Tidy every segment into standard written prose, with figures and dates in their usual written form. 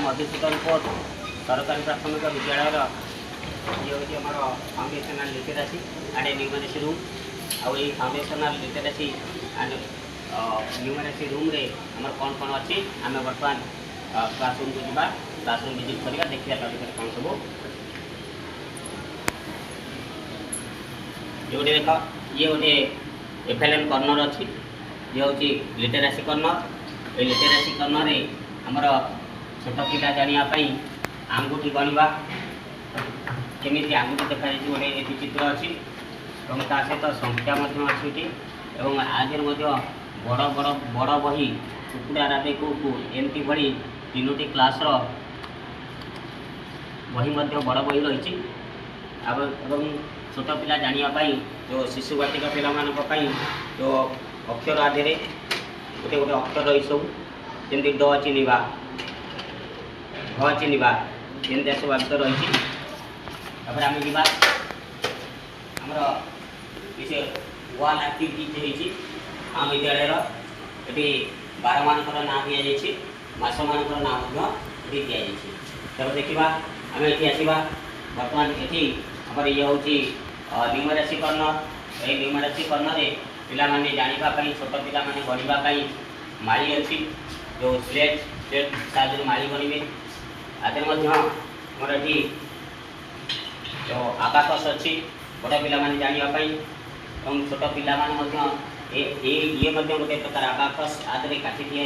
Madhusudan coat सरकारी प्राथमिक विद्यालय ये हूँ आम foundational literacy and numeracy room I foundational literacy and numeracy room रे आम कौन कौन अच्छी आम बर्तमान क्लासरूम को जावा क्लासरूम विजिट करवा देखिए कौन सब ये गोटे देख ये गोटे एफएलएन कॉर्नर अच्छी ये हूँ लिटरेसी कॉर्नर ये लिटरेसी कॉर्नर आमर छोट पिला जानापी आंगुठी गणवा केमी आंगुठी देखा गोटे ये चित्र अच्छी और ता सहित संख्या अच्छी आगे बड़ बड़ बड़ बही कुकुड़ा राधे को एमती भली तीनोटी क्लास बही बड़ बही रही छोट पिला जानापी जो शिशु बाटिका पाई जो अक्षर आधे गोटे गोटे अक्षर रही सब जमी ड चिन्हवा घ चिन्हवा एमती सब आगे रही आम जा आमर किसी वाल आक्टिविटी आम विद्यालय ये बार मानकर नाँ दि जाए मास मानकर नाँ दि जाए तब देखा आम ये आसवा बर्तमान ये आम ये हूँ न्यूमरेसी कॉर्नर ये न्यूमरेसी कॉर्नर पिलाने जानापी छोट पिला गणवाई माड़ी अच्छी जो स्लेट स्लेट साइज माड़ी गणवे आगे मोर ये जो आबाकस अच्छी बड़ पिलाने जानापी और छोट पिला ये गोटे प्रकार आबाकस आदि काटी दिए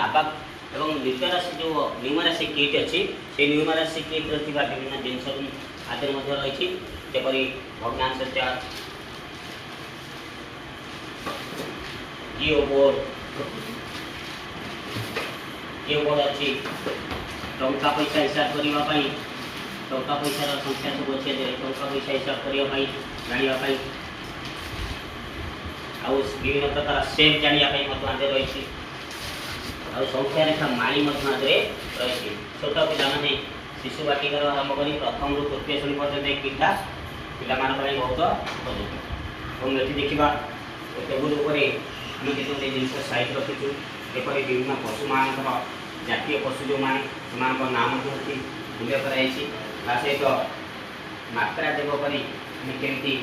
आबाक और लिटरेसी जो न्यूमरेसी किट अच्छी से न्यूमरेसी किट विभिन्न जिनस आदि रही जपरी भग्नांश जिओ बोर्ड अच्छी टंका पैसा हिसाब करने टंका पैसार संख्या सब अच्छे टंका पैसा हिसाब करने जानापी विभिन्न प्रकार सेप जानापी रही संख्या रेखा माणी रही छोट पाने शिशु बाटिकार आरंभ कर प्रथम रु तृतीय श्रेणी पर्यटन एक किटा पिला बहुत उपयोगी और ये देखा टेबुल आम जिते जिन साइज रखीचु एपरी विभिन्न पशु मान जातीय पशु जो मैंने नाम उल्लेख सहित मात्रा देव करी केमती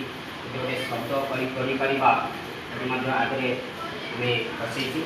गोटे शब्द कर आगे आम बसईचु।